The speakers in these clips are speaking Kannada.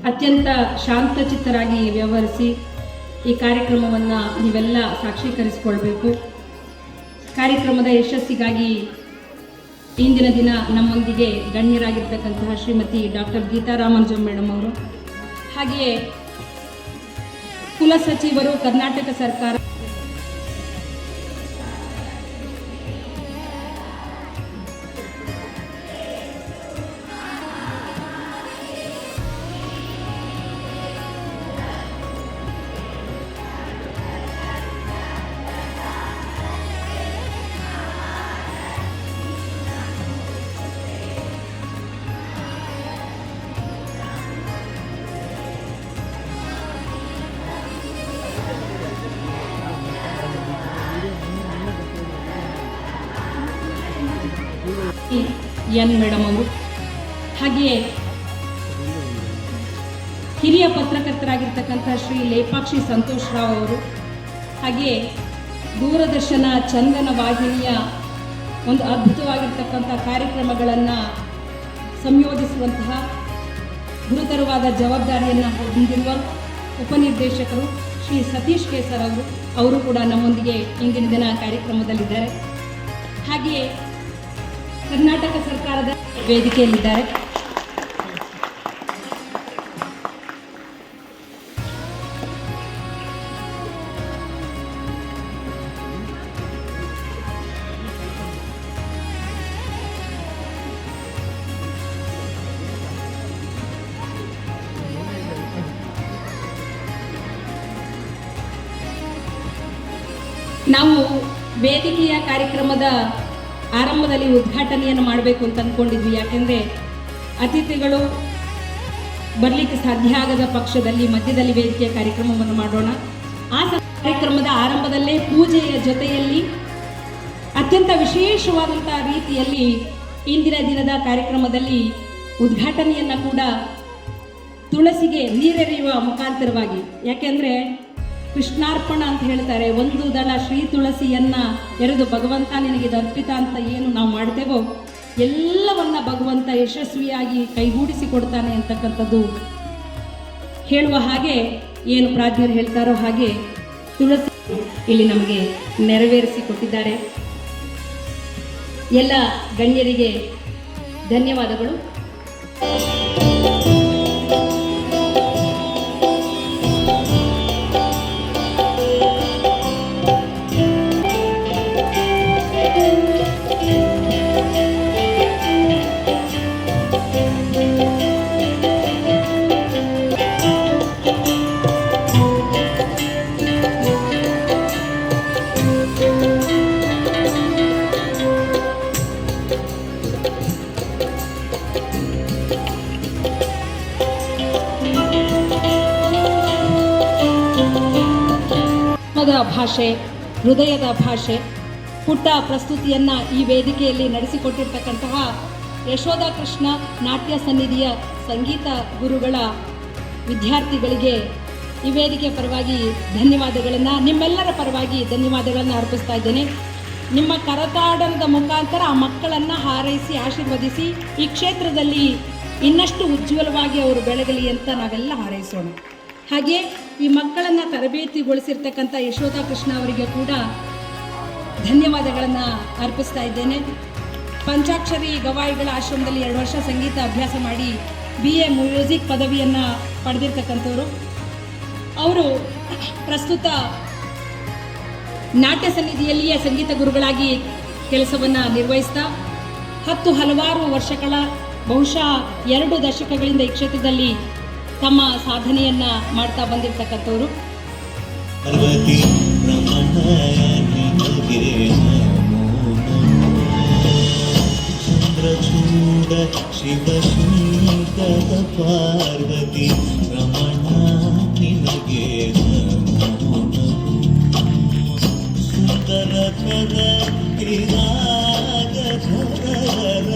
ಅತ್ಯಂತ ಶಾಂತಚಿತ್ತರಾಗಿ ವ್ಯವಹರಿಸಿ ಈ ಕಾರ್ಯಕ್ರಮವನ್ನು ನೀವೆಲ್ಲ ಸಾಕ್ಷೀಕರಿಸಿಕೊಳ್ಬೇಕು. ಕಾರ್ಯಕ್ರಮದ ಯಶಸ್ಸಿಗಾಗಿ ಇಂದಿನ ದಿನ ನಮ್ಮೊಂದಿಗೆ ಗಣ್ಯರಾಗಿರ್ತಕ್ಕಂತಹ ಶ್ರೀಮತಿ ಡಾಕ್ಟರ್ ಗೀತಾ ರಾಮಾನುಜಂ ಮೇಡಮ್ ಅವರು, ಹಾಗೆಯೇ ಕುಲಸಚಿವರು, ಕರ್ನಾಟಕ ಸರ್ಕಾರ, ಎನ್ ಮೇಡಮ್ ಅವರು, ಹಾಗೆಯೇ ಹಿರಿಯ ಪತ್ರಕರ್ತರಾಗಿರ್ತಕ್ಕಂಥ ಶ್ರೀ ಲೇಪಾಕ್ಷಿ ಸಂತೋಷ್ ರಾವ್ ಅವರು, ಹಾಗೆಯೇ ದೂರದರ್ಶನ ಚಂದನ ವಾಹಿನಿಯ ಒಂದು ಅದ್ಭುತವಾಗಿರ್ತಕ್ಕಂಥ ಕಾರ್ಯಕ್ರಮಗಳನ್ನು ಸಂಯೋಜಿಸುವಂತಹ ಗುರುತರವಾದ ಜವಾಬ್ದಾರಿಯನ್ನು ಹೊಂದಿರುವ ಉಪನಿರ್ದೇಶಕರು ಶ್ರೀ ಸತೀಶ್ ಕೇಸರ್ ಅವರು ಕೂಡ ನಮ್ಮೊಂದಿಗೆ ಇಂದಿನ ದಿನ ಕಾರ್ಯಕ್ರಮದಲ್ಲಿದ್ದಾರೆ. ಹಾಗೆಯೇ ಕರ್ನಾಟಕ ಸರ್ಕಾರದ ವೇದಿಕೆಯಲ್ಲಿದ್ದಾರೆ. ನಾವು ವೇದಿಕೆಯ ಕಾರ್ಯಕ್ರಮದ ಆರಂಭದಲ್ಲಿ ಉದ್ಘಾಟನೆಯನ್ನು ಮಾಡಬೇಕು ಅಂತ ಅಂದ್ಕೊಂಡಿದ್ವಿ. ಯಾಕೆಂದರೆ ಅತಿಥಿಗಳು ಬರಲಿಕ್ಕೆ ಸಾಧ್ಯ ಆಗದ ಪಕ್ಷದಲ್ಲಿ ಮಧ್ಯದಲ್ಲಿ ವೇದಿಕೆಯ ಕಾರ್ಯಕ್ರಮವನ್ನು ಮಾಡೋಣ. ಆ ಕಾರ್ಯಕ್ರಮದ ಆರಂಭದಲ್ಲೇ ಪೂಜೆಯ ಜೊತೆಯಲ್ಲಿ ಅತ್ಯಂತ ವಿಶೇಷವಾದಂಥ ರೀತಿಯಲ್ಲಿ ಇಂದಿನ ದಿನದ ಕಾರ್ಯಕ್ರಮದಲ್ಲಿ ಉದ್ಘಾಟನೆಯನ್ನು ಕೂಡ ತುಳಸಿಗೆ ನೀರೆರೆಯುವ ಮುಖಾಂತರವಾಗಿ, ಯಾಕೆಂದರೆ ಕೃಷ್ಣಾರ್ಪಣ ಅಂತ ಹೇಳ್ತಾರೆ, ಒಂದು ದಳ ಶ್ರೀ ತುಳಸಿಯನ್ನು ಎರೆದು ಭಗವಂತ ನಿನಗೆ ಅರ್ಪಿತ ಅಂತ ಏನು ನಾವು ಮಾಡ್ತೇವೋ ಎಲ್ಲವನ್ನ ಭಗವಂತ ಯಶಸ್ವಿಯಾಗಿ ಕೈಗೂಡಿಸಿ ಕೊಡ್ತಾನೆ ಅಂತಕ್ಕಂಥದ್ದು ಹೇಳುವ ಹಾಗೆ ಏನು ಪ್ರಾಜ್ಞರು ಹೇಳ್ತಾರೋ ಹಾಗೆ ತುಳಸಿ ಇಲ್ಲಿ ನಮಗೆ ನೆರವೇರಿಸಿ ಕೊಟ್ಟಿದ್ದಾರೆ. ಎಲ್ಲ ಗಣ್ಯರಿಗೆ ಧನ್ಯವಾದಗಳು. ಭಾಷೆ, ಹೃದಯದ ಭಾಷೆ ಪುಟ್ಟ ಪ್ರಸ್ತುತಿಯನ್ನು ಈ ವೇದಿಕೆಯಲ್ಲಿ ನಡೆಸಿಕೊಟ್ಟಿರ್ತಕ್ಕಂತಹ ಯಶೋಧ ಕೃಷ್ಣ ನಾಟ್ಯ ಸನ್ನಿಧಿಯ ಸಂಗೀತ ಗುರುಗಳ ವಿದ್ಯಾರ್ಥಿಗಳಿಗೆ ಈ ವೇದಿಕೆ ಪರವಾಗಿ ಧನ್ಯವಾದಗಳನ್ನು, ನಿಮ್ಮೆಲ್ಲರ ಪರವಾಗಿ ಧನ್ಯವಾದಗಳನ್ನು ಅರ್ಪಿಸ್ತಾ ಇದ್ದೇನೆ. ನಿಮ್ಮ ಕರತಾಡನದ ಮುಖಾಂತರ ಆ ಮಕ್ಕಳನ್ನು ಹಾರೈಸಿ ಆಶೀರ್ವದಿಸಿ ಈ ಕ್ಷೇತ್ರದಲ್ಲಿ ಇನ್ನಷ್ಟು ಉಜ್ವಲವಾಗಿ ಅವರು ಬೆಳಗಲಿ ಅಂತ ನಾವೆಲ್ಲ ಹಾರೈಸೋಣ. ಹಾಗೆ ಈ ಮಕ್ಕಳನ್ನು ತರಬೇತಿಗೊಳಿಸಿರ್ತಕ್ಕಂಥ ಯಶೋಧ ಕೃಷ್ಣ ಅವರಿಗೆ ಕೂಡ ಧನ್ಯವಾದಗಳನ್ನು ಅರ್ಪಿಸ್ತಾ ಇದ್ದೇನೆ. ಪಂಚಾಕ್ಷರಿ ಗವಾಯಿಗಳ ಆಶ್ರಮದಲ್ಲಿ 2 ವರ್ಷ ಸಂಗೀತ ಅಭ್ಯಾಸ ಮಾಡಿ BA ಮ್ಯೂಸಿಕ್ ಪದವಿಯನ್ನು ಪಡೆದಿರ್ತಕ್ಕಂಥವರು. ಅವರು ಪ್ರಸ್ತುತ ನಾಟ್ಯ ಸನ್ನಿಧಿಯಲ್ಲಿಯೇ ಸಂಗೀತ ಗುರುಗಳಾಗಿ ಕೆಲಸವನ್ನು ನಿರ್ವಹಿಸ್ತಾ ಹಲವಾರು ವರ್ಷಗಳ ಬಹುಶಃ 2 ದಶಕಗಳಿಂದ ಈ ಕ್ಷೇತ್ರದಲ್ಲಿ ತಮ್ಮ ಸಾಧನೆಯನ್ನು ಮಾಡ್ತಾ ಬಂದಿರತಕ್ಕಂಥವರು. ಶಿವ ಸುಂದರ ಪಾರ್ವತಿ ರಮಣ ನಿನಗೆ ಸುಂದರ ಧರ ತಿರಾಗ ಧರ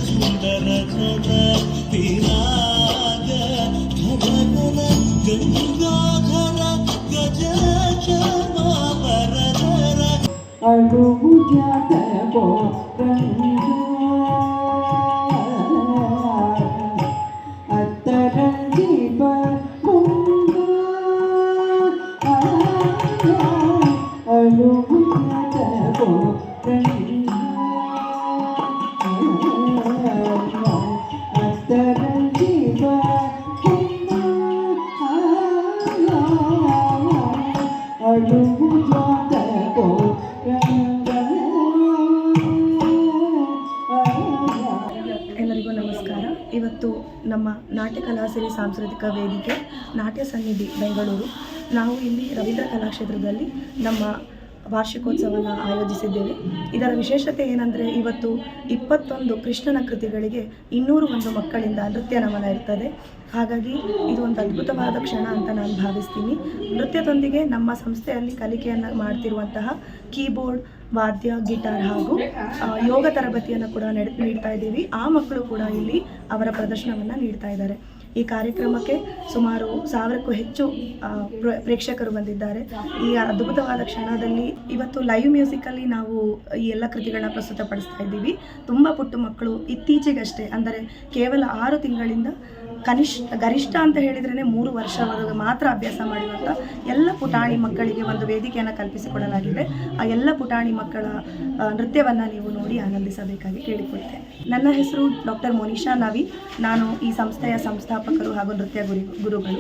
ಸುಂದರ ಧರ ತಿರಾಗ ಧರ ಗಂಗಾಧರ ಗಜ ಚಮರಧರ ಅಡುಗು ಜಾತ ಅತ್ತರಂಜಿ ಎಲ್ಲರಿಗೂ ನಮಸ್ಕಾರ. ಇವತ್ತು ನಮ್ಮ ನಾಟ್ಯ ಕಲಾಸಿರಿ ಸಾಂಸ್ಕೃತಿಕ ವೇದಿಕೆ ನಾಟ್ಯ ಸನ್ನಿಧಿ ಬೆಂಗಳೂರು, ನಾವು ಇಲ್ಲಿ ರವೀಂದ್ರ ಕಲಾಕ್ಷೇತ್ರದಲ್ಲಿ ನಮ್ಮ ವಾರ್ಷಿಕೋತ್ಸವವನ್ನು ಆಯೋಜಿಸಿದ್ದೇವೆ. ಇದರ ವಿಶೇಷತೆ ಏನಂದರೆ, ಇವತ್ತು 21 ಕೃಷ್ಣನ ಕೃತಿಗಳಿಗೆ 201 ಮಕ್ಕಳಿಂದ ನೃತ್ಯ ನಮನ ಇರ್ತದೆ. ಹಾಗಾಗಿ ಇದು ಒಂದು ಅದ್ಭುತವಾದ ಕ್ಷಣ ಅಂತ ನಾನು ಭಾವಿಸ್ತೀನಿ. ನೃತ್ಯದೊಂದಿಗೆ ನಮ್ಮ ಸಂಸ್ಥೆಯಲ್ಲಿ ಕಲಿಕೆಯನ್ನು ಮಾಡ್ತಿರುವಂತಹ ಕೀಬೋರ್ಡ್, ವಾದ್ಯ, ಗಿಟಾರ್ ಹಾಗೂ ಯೋಗ ತರಬೇತಿಯನ್ನು ಕೂಡ ನೀಡ್ತಾ ಇದ್ದೀವಿ. ಆ ಮಕ್ಕಳು ಕೂಡ ಇಲ್ಲಿ ಅವರ ಪ್ರದರ್ಶನವನ್ನು ನೀಡ್ತಾ ಇದ್ದಾರೆ. ಈ ಕಾರ್ಯಕ್ರಮಕ್ಕೆ ಸುಮಾರು 1000ಕ್ಕೂ ಹೆಚ್ಚು ಪ್ರೇಕ್ಷಕರು ಬಂದಿದ್ದಾರೆ. ಈ ಅದ್ಭುತವಾದ ಕ್ಷಣದಲ್ಲಿ ಇವತ್ತು ಲೈವ್ ಮ್ಯೂಸಿಕಲ್ಲಿ ನಾವು ಈ ಎಲ್ಲ ಕೃತಿಗಳನ್ನ ಪ್ರಸ್ತುತಪಡಿಸ್ತಾ ಇದ್ದೀವಿ. ತುಂಬ ಪುಟ್ಟ ಮಕ್ಕಳು ಇತ್ತೀಚೆಗಷ್ಟೇ, ಅಂದರೆ ಕೇವಲ 6 ತಿಂಗಳಿಂದ ಗರಿಷ್ಠ ಅಂತ ಹೇಳಿದ್ರೇ 3 ವರ್ಷವರೆಗೆ ಮಾತ್ರ ಅಭ್ಯಾಸ ಮಾಡಿರುವಂಥ ಎಲ್ಲ ಪುಟಾಣಿ ಮಕ್ಕಳಿಗೆ ಒಂದು ವೇದಿಕೆಯನ್ನು ಕಲ್ಪಿಸಿಕೊಡಲಾಗಿದೆ. ಆ ಎಲ್ಲ ಪುಟಾಣಿ ಮಕ್ಕಳ ನೃತ್ಯವನ್ನು ನೀವು ನೋಡಿ ಆನಂದಿಸಬೇಕಾಗಿ ಕೇಳಿಕೊಳ್ತೇನೆ. ನನ್ನ ಹೆಸರು ಡಾಕ್ಟರ್ ಮೋನಿಶಾ ನವಿ. ನಾನು ಈ ಸಂಸ್ಥೆಯ ಸಂಸ್ಥಾಪಕರು ಹಾಗೂ ನೃತ್ಯ ಗುರುಗಳು.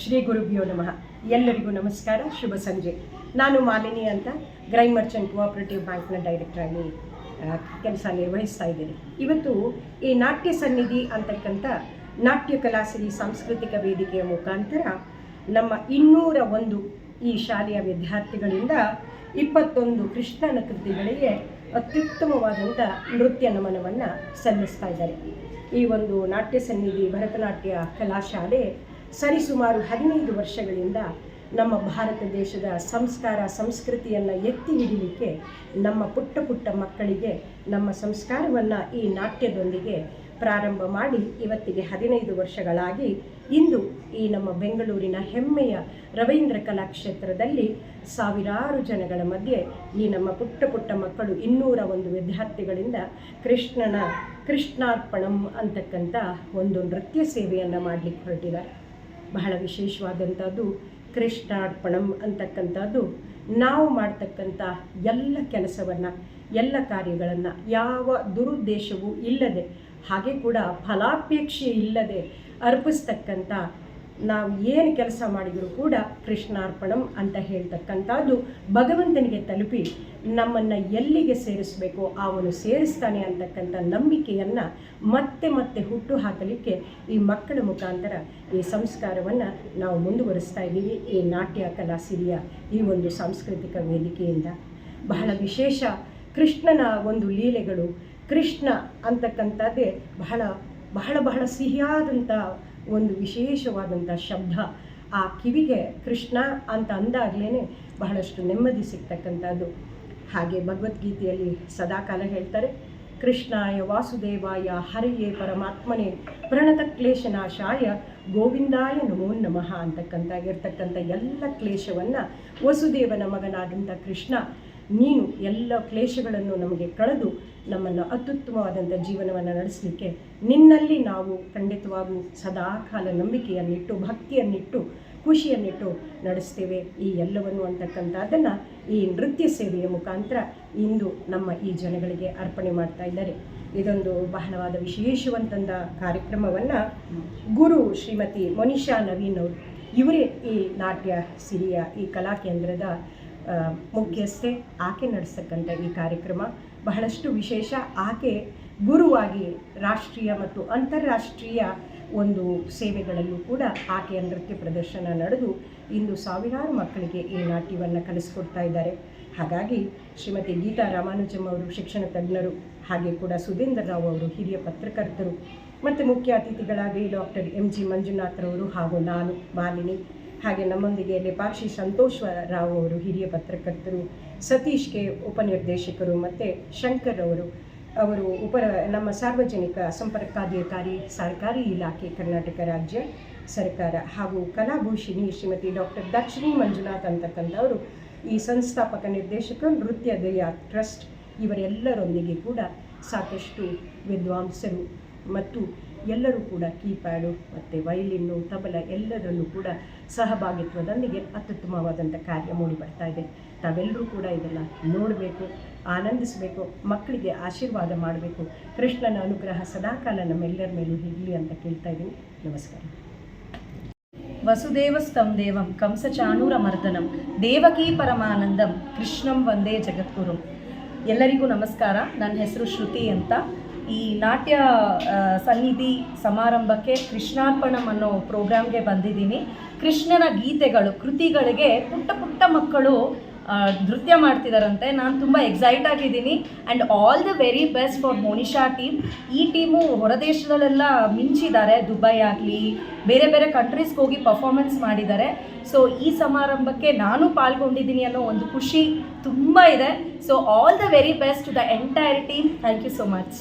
ಶ್ರೀ ಗುರುಭ್ಯೋ ನಮಃ. ಎಲ್ಲರಿಗೂ ನಮಸ್ಕಾರ, ಶುಭ ಸಂಜೆ. ನಾನು ಮಾಲಿನಿ ಅಂತ ಗ್ರೈನ್ ಮರ್ಚೆಂಟ್ ಕೋಆಪರೇಟಿವ್ ಬ್ಯಾಂಕ್ನ ಡೈರೆಕ್ಟರ್ ಆಗಿ ಕೆಲಸ ನಿರ್ವಹಿಸ್ತಾ ಇದ್ದೀನಿ. ಇವತ್ತು ಈ ನಾಟ್ಯ ಸನ್ನಿಧಿ ಅಂತಕ್ಕಂಥ ನಾಟ್ಯ ಕಲಾಸಿರಿ ಸಾಂಸ್ಕೃತಿಕ ವೇದಿಕೆಯ ಮುಖಾಂತರ ನಮ್ಮ 201 ಈ ಶಾಲೆಯ ವಿದ್ಯಾರ್ಥಿಗಳಿಂದ 21 ಕೃಷ್ಣನ ಕೃತಿಗಳಿಗೆ ಅತ್ಯುತ್ತಮವಾದಂಥ ನೃತ್ಯ ನಮನವನ್ನು ಸಲ್ಲಿಸ್ತಾ ಇದ್ದಾರೆ. ಈ ಒಂದು ನಾಟ್ಯ ಸನ್ನಿಧಿ ಭರತನಾಟ್ಯ ಕಲಾಶಾಲೆ ಸರಿಸುಮಾರು 15 ವರ್ಷಗಳಿಂದ ನಮ್ಮ ಭಾರತ ದೇಶದ ಸಂಸ್ಕಾರ ಸಂಸ್ಕೃತಿಯನ್ನು ಎತ್ತಿ ಹಿಡಿಲಿಕ್ಕೆ ನಮ್ಮ ಪುಟ್ಟ ಮಕ್ಕಳಿಗೆ ನಮ್ಮ ಸಂಸ್ಕಾರವನ್ನು ಈ ನಾಟ್ಯದೊಂದಿಗೆ ಪ್ರಾರಂಭ ಮಾಡಿ ಇವತ್ತಿಗೆ 15 ವರ್ಷಗಳಾಗಿ ಇಂದು ಈ ನಮ್ಮ ಬೆಂಗಳೂರಿನ ಹೆಮ್ಮೆಯ ರವೀಂದ್ರ ಕಲಾಕ್ಷೇತ್ರದಲ್ಲಿ ಸಾವಿರಾರು ಜನಗಳ ಮಧ್ಯೆ ಈ ನಮ್ಮ ಪುಟ್ಟ ಮಕ್ಕಳು 201 ವಿದ್ಯಾರ್ಥಿಗಳಿಂದ ಕೃಷ್ಣಾರ್ಪಣಂ ಅಂತಕ್ಕಂಥ ಒಂದು ನೃತ್ಯ ಸೇವೆಯನ್ನು ಮಾಡಲಿಕ್ಕೆ ಹೊರಟಿದ್ದಾರೆ. ಬಹಳ ವಿಶೇಷವಾದಂಥದ್ದು ಕೃಷ್ಣಾರ್ಪಣಂ ಅಂತಕ್ಕಂಥದ್ದು ನಾವು ಮಾಡ್ತಕ್ಕಂಥ ಎಲ್ಲ ಕೆಲಸವನ್ನು, ಎಲ್ಲ ಕಾರ್ಯಗಳನ್ನು ಯಾವ ದುರುದ್ದೇಶವೂ ಇಲ್ಲದೆ, ಹಾಗೆ ಕೂಡ ಫಲಾಪೇಕ್ಷೆ ಇಲ್ಲದೆ ಅರ್ಪಿಸ್ತಕ್ಕಂಥ, ನಾವು ಏನು ಕೆಲಸ ಮಾಡಿದರೂ ಕೂಡ ಕೃಷ್ಣಾರ್ಪಣಂ ಅಂತ ಹೇಳ್ತಕ್ಕಂಥದ್ದು ಭಗವಂತನಿಗೆ ತಲುಪಿ ನಮ್ಮನ್ನು ಎಲ್ಲಿಗೆ ಸೇರಿಸಬೇಕೋ ಅವನು ಸೇರಿಸ್ತಾನೆ ಅಂತಕ್ಕಂಥ ನಂಬಿಕೆಯನ್ನು ಮತ್ತೆ ಹುಟ್ಟು ಹಾಕಲಿಕ್ಕೆ ಈ ಮಕ್ಕಳ ಮುಖಾಂತರ ಈ ಸಂಸ್ಕಾರವನ್ನು ನಾವು ಮುಂದುವರಿಸ್ತಾ ಇದ್ದೀವಿ. ಈ ನಾಟ್ಯ ಕಲಾಸಿರಿಯ ಈ ಒಂದು ಸಾಂಸ್ಕೃತಿಕ ವೇದಿಕೆಯಿಂದ ಬಹಳ ವಿಶೇಷ ಕೃಷ್ಣನ ಒಂದು ಲೀಲೆಗಳು, ಕೃಷ್ಣ ಅಂತಕ್ಕಂಥದ್ದೇ ಬಹಳ ಸಿಹಿಯಾದಂಥ ಒಂದು ವಿಶೇಷವಾದಂಥ ಶಬ್ದ. ಆ ಕಿವಿಗೆ ಕೃಷ್ಣ ಅಂತ ಅಂದಾಗಲೇ ಬಹಳಷ್ಟು ನೆಮ್ಮದಿ ಸಿಗ್ತಕ್ಕಂಥದ್ದು. ಹಾಗೆ ಭಗವದ್ಗೀತೆಯಲ್ಲಿ ಸದಾಕಾಲ ಹೇಳ್ತಾರೆ, ಕೃಷ್ಣಾಯ ವಾಸುದೇವಾಯ ಹರಿಯೇ ಪರಮಾತ್ಮನೇ ಪ್ರಣತ ಕ್ಲೇಶನಾಶಾಯ ಗೋವಿಂದಾಯ ನಮೋ ನಮಃ ಇರ್ತಕ್ಕಂಥ ಎಲ್ಲ ಕ್ಲೇಶವನ್ನು ವಸುದೇವನ ಮಗನಾದಂಥ ಕೃಷ್ಣ, ನೀನು ಎಲ್ಲ ಕ್ಲೇಶಗಳನ್ನು ನಮಗೆ ಕಳೆದು ನಮ್ಮನ್ನು ಅತ್ಯುತ್ತಮವಾದಂಥ ಜೀವನವನ್ನು ನಡೆಸಲಿಕ್ಕೆ ನಿನ್ನಲ್ಲಿ ನಾವು ಖಂಡಿತವಾಗೂ ಸದಾಕಾಲ ನಂಬಿಕೆಯನ್ನಿಟ್ಟು, ಭಕ್ತಿಯನ್ನಿಟ್ಟು, ಖುಷಿಯನ್ನಿಟ್ಟು ನಡೆಸ್ತೇವೆ ಈ ಎಲ್ಲವನ್ನು ಅಂತಕ್ಕಂಥದ್ದನ್ನು ಈ ನೃತ್ಯ ಸೇವೆಯ ಮುಖಾಂತರ ಇಂದು ನಮ್ಮ ಈ ಜನಗಳಿಗೆ ಅರ್ಪಣೆ ಮಾಡ್ತಾ ಇದ್ದಾರೆ. ಇದೊಂದು ಬಹಳವಾದ ವಿಶೇಷವಂತಂದ ಕಾರ್ಯಕ್ರಮವನ್ನು ಗುರು ಶ್ರೀಮತಿ ಮೋನಿಶಾ ನವೀನ್ ಅವರು, ಇವರೇ ಈ ನಾಟ್ಯ ಸಿರಿಯ ಈ ಕಲಾ ಕೇಂದ್ರದ ಮುಖ್ಯಸ್ಥೆ. ಆಕೆ ನಡೆಸ್ತಕ್ಕಂಥ ಈ ಕಾರ್ಯಕ್ರಮ ಬಹಳಷ್ಟು ವಿಶೇಷ. ಆಕೆ ಗುರುವಾಗಿ ರಾಷ್ಟ್ರೀಯ ಮತ್ತು ಅಂತಾರಾಷ್ಟ್ರೀಯ ಒಂದು ಸೇವೆಗಳಲ್ಲೂ ಕೂಡ ಆಕೆಯ ನೃತ್ಯ ಪ್ರದರ್ಶನ ನಡೆದು ಇಂದು ಸಾವಿರಾರು ಮಕ್ಕಳಿಗೆ ಈ ನಾಟ್ಯವನ್ನು ಕಲಿಸ್ಕೊಡ್ತಾ ಇದ್ದಾರೆ. ಹಾಗಾಗಿ ಶ್ರೀಮತಿ ಗೀತಾ ರಾಮಾನುಜಂ ಅವರು ಶಿಕ್ಷಣ ತಜ್ಞರು, ಹಾಗೆ ಕೂಡ ಸುಧೀಂದ್ರ ರಾವ್ ಅವರು ಹಿರಿಯ ಪತ್ರಕರ್ತರು, ಮತ್ತು ಮುಖ್ಯ ಅತಿಥಿಗಳಾಗಿ ಡಾಕ್ಟರ್ MG ಮಂಜುನಾಥ್ರವರು ಹಾಗೂ ನಾನು ಮಾಲಿನಿ, ಹಾಗೆ ನಮ್ಮೊಂದಿಗೆ ಲೇಪಾಕ್ಷಿ ಸಂತೋಷ್ ರಾವ್ ಅವರು ಹಿರಿಯ ಪತ್ರಕರ್ತರು, ಸತೀಶ್ ಕೆ ಉಪನಿರ್ದೇಶಕರು, ಮತ್ತು ಶಂಕರ್ ಅವರು ನಮ್ಮ ಸಾರ್ವಜನಿಕ ಸಂಪರ್ಕಾಧಿಕಾರಿ ಸರ್ಕಾರಿ ಇಲಾಖೆ ಕರ್ನಾಟಕ ರಾಜ್ಯ ಸರ್ಕಾರ, ಹಾಗೂ ಕಲಾಭೂಷಿಣಿ ಶ್ರೀಮತಿ ಡಾಕ್ಟರ್ ದಕ್ಷಿಣಿ ಮಂಜುನಾಥ್ ಅಂತಕ್ಕಂಥವರು ಈ ಸಂಸ್ಥಾಪಕ ನಿರ್ದೇಶಕ ನೃತ್ಯೋದಯ ಟ್ರಸ್ಟ್. ಇವರೆಲ್ಲರೊಂದಿಗೆ ಕೂಡ ಸಾಕಷ್ಟು ವಿದ್ವಾಂಸರು ಮತ್ತು ಎಲ್ಲರೂ ಕೂಡ ಕೀಪ್ಯಾಡು ಮತ್ತು ವೈಲಿನ್ನು ತಬಲ ಎಲ್ಲದರಲ್ಲೂ ಕೂಡ ಸಹಭಾಗಿತ್ವದೊಂದಿಗೆ ಅತ್ಯುತ್ತಮವಾದಂಥ ಕಾರ್ಯ ಮೂಡಿ ಬರ್ತಾ ಇದೆ. ತಾವೆಲ್ಲರೂ ಕೂಡ ಇದನ್ನು ನೋಡಬೇಕು, ಆನಂದಿಸಬೇಕು, ಮಕ್ಕಳಿಗೆ ಆಶೀರ್ವಾದ ಮಾಡಬೇಕು. ಕೃಷ್ಣನ ಅನುಗ್ರಹ ಸದಾಕಾಲ ನಮ್ಮೆಲ್ಲರ ಮೇಲೂ ಇರಲಿ ಅಂತ ಕೇಳ್ತಾ ಇದ್ದೀನಿ. ನಮಸ್ಕಾರ. ವಸುದೇವಸ್ತಂ ದೇವಂ ಕಂಸಚಾನೂರಮರ್ದನಂ ದೇವಕೀ ಪರಮಾನಂದಂ ಕೃಷ್ಣಂ ವಂದೇ ಜಗದ್ಗುರುಂ. ಎಲ್ಲರಿಗೂ ನಮಸ್ಕಾರ. ನನ್ನ ಹೆಸರು ಶ್ರುತಿ ಅಂತ. ಈ ನಾಟ್ಯ ಸನ್ನಿಧಿ ಸಮಾರಂಭಕ್ಕೆ ಕೃಷ್ಣಾರ್ಪಣಂ ಅನ್ನೋ ಪ್ರೋಗ್ರಾಮ್ಗೆ ಬಂದಿದ್ದೀನಿ. ಕೃಷ್ಣನ ಗೀತೆಗಳು ಕೃತಿಗಳಿಗೆ ಪುಟ್ಟ ಪುಟ್ಟ ಮಕ್ಕಳು ನೃತ್ಯ ಮಾಡ್ತಿದ್ದಾರಂತೆ. ನಾನು ತುಂಬ ಎಕ್ಸೈಟ್ ಆಗಿದ್ದೀನಿ. And all the very best for Monisha team. ಈ ಟೀಮು ಹೊರದೇಶದಲ್ಲೆಲ್ಲ ಮಿಂಚಿದ್ದಾರೆ. ದುಬೈ ಆಗಲಿ ಬೇರೆ ಬೇರೆ ಕಂಟ್ರೀಸ್ಗೆ ಹೋಗಿ ಪರ್ಫಾರ್ಮೆನ್ಸ್ ಮಾಡಿದ್ದಾರೆ. ಸೊ ಈ ಸಮಾರಂಭಕ್ಕೆ ನಾನು ಪಾಲ್ಗೊಂಡಿದ್ದೀನಿ ಅನ್ನೋ ಒಂದು ಖುಷಿ ತುಂಬ ಇದೆ. So all the very best to the entire team. Thank you so much.